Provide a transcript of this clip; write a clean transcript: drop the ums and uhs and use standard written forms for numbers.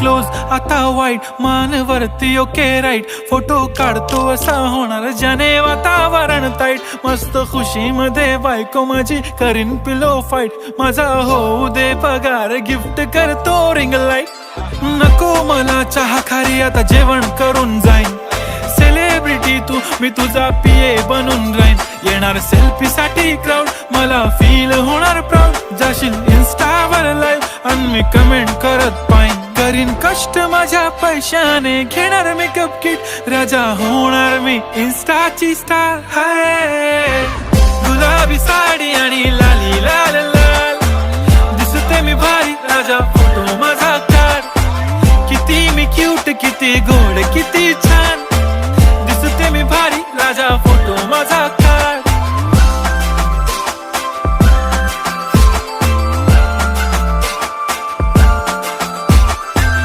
close आता वाईट, मान वरती ओके राईट, फोटो काढतो असा होणार ज्याने वातावरण ताईट, मस्त खुशी मध्ये बायको माझी करीन पिलो फाईट, माझा होऊ दे पगार गिफ्ट करतो रिंग लाईट, नको मला चहा खारी आता जेवण करून जाईन, सेलिब्रिटी तू मी तुझा पिये बनून राहीन, येणार सेल्फी साठी क्राऊड मला फील होणार प्राऊड, जाशील इन्स्टावर लाईव्ह आणि मी कमेंट करत पाईन, करीन कष्ट माझ्या पैशाने घेणार मेकअप किट, राजा होणार मी इन्स्टाची स्टार, हाय गुलाबी साडी आणि लाली लाल लाल, दिसते मी भारी राजा फोटो माझा काढ, किती मी क्यूट किती गोड किती छान, दिसते मी भारी राजा फोटो माझा